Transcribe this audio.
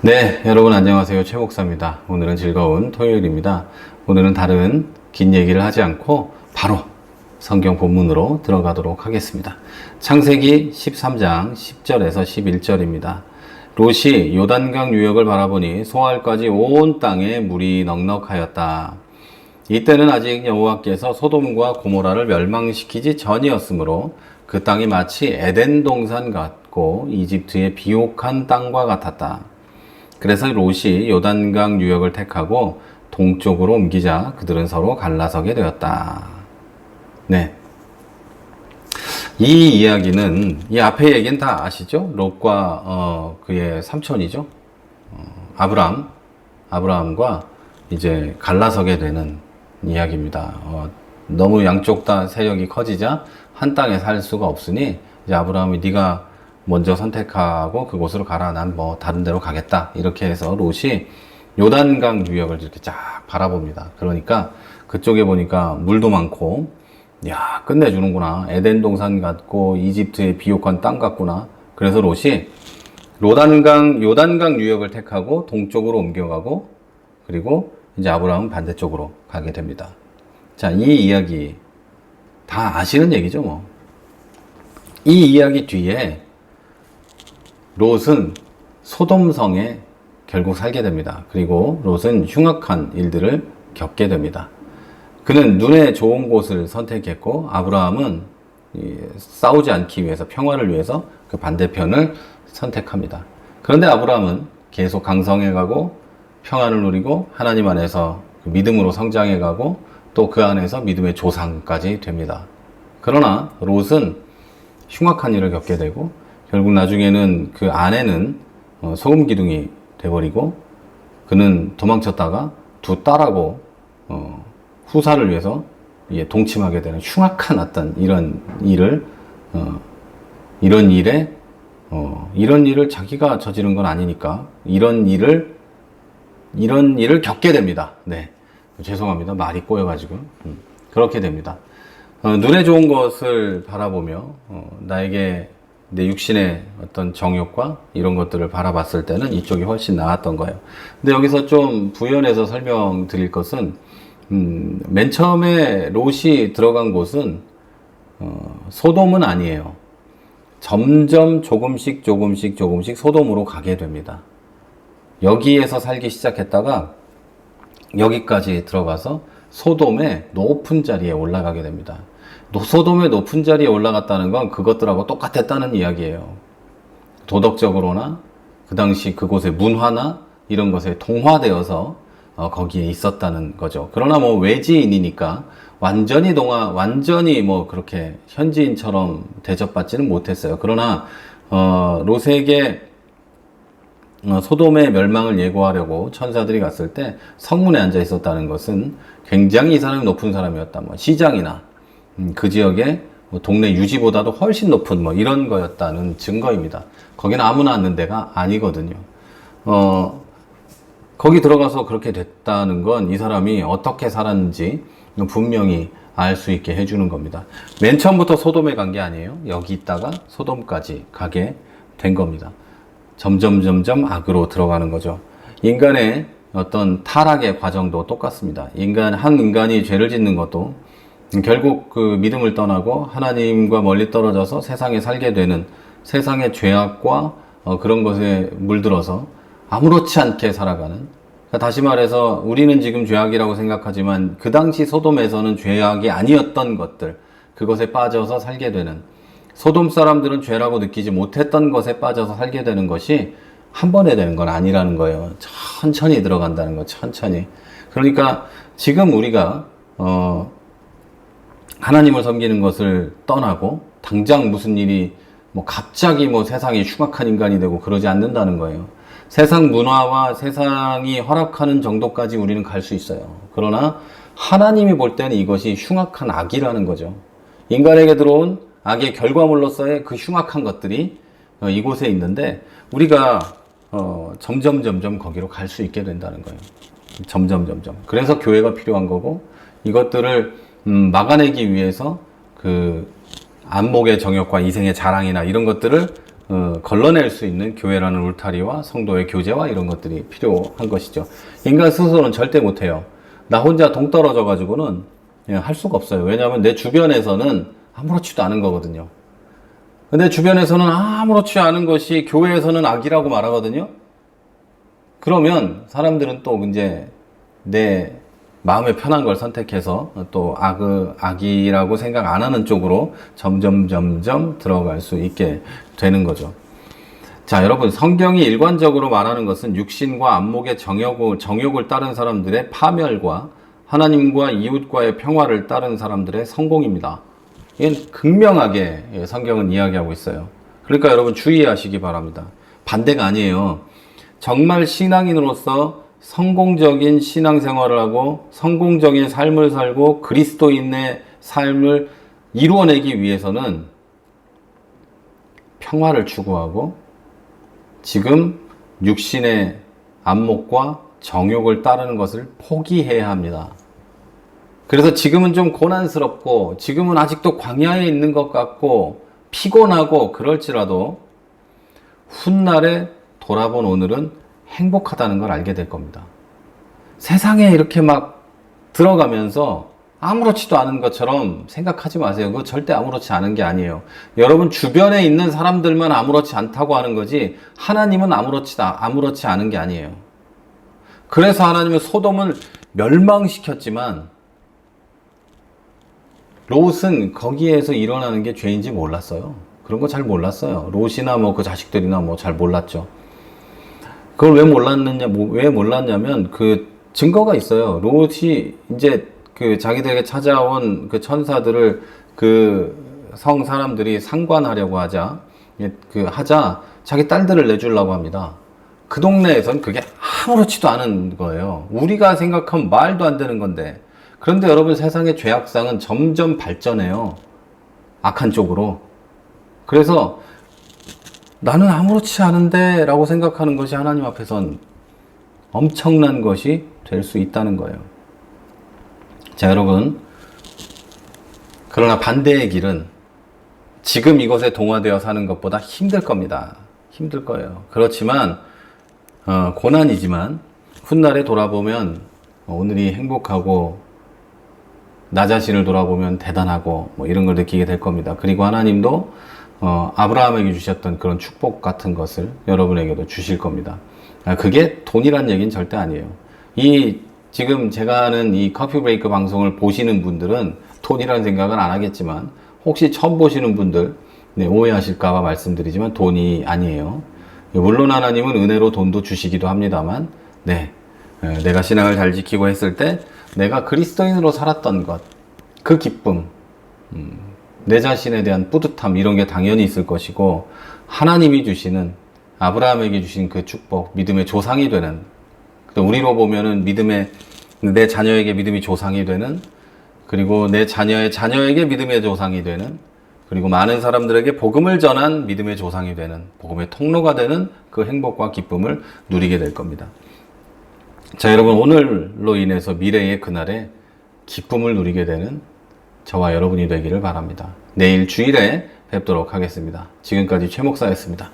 네, 여러분 안녕하세요. 최 목사입니다. 오늘은 즐거운 토요일입니다. 오늘은 다른 긴 얘기를 하지 않고 바로 성경 본문으로 들어가도록 하겠습니다. 창세기 13장 10절에서 11절입니다. 롯이 요단강 유역을 바라보니 소알까지 온 땅에 물이 넉넉하였다. 이때는 아직 여호와께서 소돔과 고모라를 멸망시키지 전이었으므로 그 땅이 마치 에덴 동산 같고 이집트의 비옥한 땅과 같았다. 그래서 롯이 요단강 유역을 택하고 동쪽으로 옮기자 그들은 서로 갈라서게 되었다. 네. 이 이야기는, 이 앞에 얘기는 다 아시죠? 롯과 그의 삼촌이죠. 아브라함과 이제 갈라서게 되는 이야기입니다. 너무 양쪽 다 세력이 커지자 한 땅에 살 수가 없으니 이제 아브라함이 네가 먼저 선택하고 그곳으로 가라. 난 뭐 다른 데로 가겠다. 이렇게 해서 롯이 요단강 유역을 이렇게 쫙 바라봅니다. 그러니까 그쪽에 보니까 물도 많고, 야, 끝내주는구나. 에덴 동산 같고 이집트의 비옥한 땅 같구나. 그래서 롯이 요단강 유역을 택하고 동쪽으로 옮겨가고, 그리고 이제 아브라함은 반대쪽으로 가게 됩니다. 자, 이 이야기 다 아시는 얘기죠, 뭐. 이 이야기 뒤에 롯은 소돔성에 결국 살게 됩니다. 그리고 롯은 흉악한 일들을 겪게 됩니다. 그는 눈에 좋은 곳을 선택했고, 아브라함은 싸우지 않기 위해서, 평화를 위해서 그 반대편을 선택합니다. 그런데 아브라함은 계속 강성해가고 평안을 누리고 하나님 안에서 믿음으로 성장해가고 또 그 안에서 믿음의 조상까지 됩니다. 그러나 롯은 흉악한 일을 겪게 되고 결국 나중에는 그 아내는 소금 기둥이 돼버리고 그는 도망쳤다가 두 딸하고 후사를 위해서 동침하게 되는 흉악한 어떤 이런 일을 자기가 저지른 건 아니니까 이런 일을 겪게 됩니다. 네. 죄송합니다. 말이 꼬여가지고. 그렇게 됩니다. 눈에 좋은 것을 바라보며, 나에게 내 육신의 어떤 정욕과 이런 것들을 바라봤을 때는 이쪽이 훨씬 나았던 거예요. 근데 여기서 좀 부연해서 설명드릴 것은, 맨 처음에 롯이 들어간 곳은, 소돔은 아니에요. 점점 조금씩 소돔으로 가게 됩니다. 여기에서 살기 시작했다가 여기까지 들어가서 소돔의 높은 자리에 올라가게 됩니다. 소돔의 높은 자리에 올라갔다는 건 그것들하고 똑같았다는 이야기예요. 도덕적으로나 그 당시 그곳의 문화나 이런 것에 동화되어서 거기에 있었다는 거죠. 그러나 뭐 외지인이니까 완전히 뭐 그렇게 현지인처럼 대접받지는 못했어요. 그러나 롯에게 소돔의 멸망을 예고하려고 천사들이 갔을 때 성문에 앉아 있었다는 것은 굉장히 이 사람이 높은 사람이었다. 뭐 시장이나 그 지역의 동네 유지보다도 훨씬 높은 뭐 이런 거였다는 증거입니다. 거기는 아무나 앉는 데가 아니거든요. 거기 들어가서 그렇게 됐다는 건 이 사람이 어떻게 살았는지 분명히 알 수 있게 해주는 겁니다. 맨 처음부터 소돔에 간 게 아니에요. 여기 있다가 소돔까지 가게 된 겁니다. 점점 악으로 들어가는 거죠. 인간의 어떤 타락의 과정도 똑같습니다. 한 인간이 죄를 짓는 것도 결국 그 믿음을 떠나고 하나님과 멀리 떨어져서 세상에 살게 되는 세상의 죄악과 그런 것에 물들어서 아무렇지 않게 살아가는, 그러니까 다시 말해서 우리는 지금 죄악이라고 생각하지만 그 당시 소돔에서는 죄악이 아니었던 것들, 그것에 빠져서 살게 되는, 소돔 사람들은 죄라고 느끼지 못했던 것에 빠져서 살게 되는 것이 한 번에 되는 건 아니라는 거예요. 천천히 들어간다는 거, 천천히. 그러니까 지금 우리가 하나님을 섬기는 것을 떠나고 당장 무슨 일이 뭐 갑자기 뭐 세상이 흉악한 인간이 되고 그러지 않는다는 거예요. 세상 문화와 세상이 허락하는 정도까지 우리는 갈 수 있어요. 그러나 하나님이 볼 때는 이것이 흉악한 악이라는 거죠. 인간에게 들어온 악의 결과물로서의 그 흉악한 것들이 이곳에 있는데 우리가 점점 거기로 갈 수 있게 된다는 거예요. 점점. 그래서 교회가 필요한 거고, 이것들을 막아내기 위해서 그 안목의 정욕과 이생의 자랑이나 이런 것들을 걸러낼 수 있는 교회라는 울타리와 성도의 교제와 이런 것들이 필요한 것이죠. 인간 스스로는 절대 못해요. 나 혼자 동떨어져 가지고는 할 수가 없어요. 왜냐하면 내 주변에서는 아무렇지도 않은 거거든요. 근데 주변에서는 아무렇지 않은 것이 교회에서는 악이라고 말하거든요. 그러면 사람들은 또 이제 내 마음에 편한 걸 선택해서 또 악이라고 생각 안 하는 쪽으로 점점 들어갈 수 있게 되는 거죠. 자, 여러분, 성경이 일관적으로 말하는 것은 육신과 안목의 정욕을 따른 사람들의 파멸과 하나님과 이웃과의 평화를 따른 사람들의 성공입니다. 이건 극명하게 성경은 이야기하고 있어요. 그러니까 여러분 주의하시기 바랍니다. 반대가 아니에요. 정말 신앙인으로서 성공적인 신앙생활을 하고 성공적인 삶을 살고 그리스도인의 삶을 이루어내기 위해서는 평화를 추구하고 지금 육신의 안목과 정욕을 따르는 것을 포기해야 합니다. 그래서 지금은 좀 고난스럽고 지금은 아직도 광야에 있는 것 같고 피곤하고 그럴지라도 훗날에 돌아본 오늘은 행복하다는 걸 알게 될 겁니다. 세상에 이렇게 막 들어가면서 아무렇지도 않은 것처럼 생각하지 마세요. 그거 절대 아무렇지 않은 게 아니에요. 여러분 주변에 있는 사람들만 아무렇지 않다고 하는 거지 하나님은 아무렇지 않은 게 아니에요. 그래서 하나님은 소돔을 멸망시켰지만 롯은 거기에서 일어나는 게 죄인지 몰랐어요. 그런 거 잘 몰랐어요. 롯이나 뭐 그 자식들이나 뭐 잘 몰랐죠. 그걸 왜 몰랐냐면 그 증거가 있어요. 롯이 이제 그 자기들에게 찾아온 그 천사들을 그 성 사람들이 상관하려고 하자 자기 딸들을 내주려고 합니다. 그 동네에선 그게 아무렇지도 않은 거예요. 우리가 생각하면 말도 안 되는 건데. 그런데 여러분 세상의 죄악상은 점점 발전해요. 악한 쪽으로. 그래서 나는 아무렇지 않은데 라고 생각하는 것이 하나님 앞에선 엄청난 것이 될 수 있다는 거예요. 자, 여러분. 그러나 반대의 길은 지금 이것에 동화되어 사는 것보다 힘들 겁니다. 힘들 거예요. 그렇지만 고난이지만 훗날에 돌아보면 오늘이 행복하고 나 자신을 돌아보면 대단하고 뭐 이런 걸 느끼게 될 겁니다. 그리고 하나님도 아브라함에게 주셨던 그런 축복 같은 것을 여러분에게도 주실 겁니다. 그게 돈이란 얘기는 절대 아니에요. 지금 제가 하는 이 커피 브레이크 방송을 보시는 분들은 돈이라는 생각은 안 하겠지만 혹시 처음 보시는 분들 오해하실까봐 말씀드리지만 돈이 아니에요. 물론 하나님은 은혜로 돈도 주시기도 합니다만 내가 신앙을 잘 지키고 했을 때 내가 그리스도인으로 살았던 것, 그 기쁨, 내 자신에 대한 뿌듯함 이런 게 당연히 있을 것이고 하나님이 주시는 아브라함에게 주신 그 축복, 믿음의 조상이 되는 우리로 보면은 내 자녀에게 믿음이 조상이 되는 그리고 내 자녀의 자녀에게 믿음의 조상이 되는 그리고 많은 사람들에게 복음을 전한 믿음의 조상이 되는 복음의 통로가 되는 그 행복과 기쁨을 누리게 될 겁니다. 자, 여러분 오늘로 인해서 미래의 그날에 기쁨을 누리게 되는 저와 여러분이 되기를 바랍니다. 내일 주일에 뵙도록 하겠습니다. 지금까지 최 목사였습니다.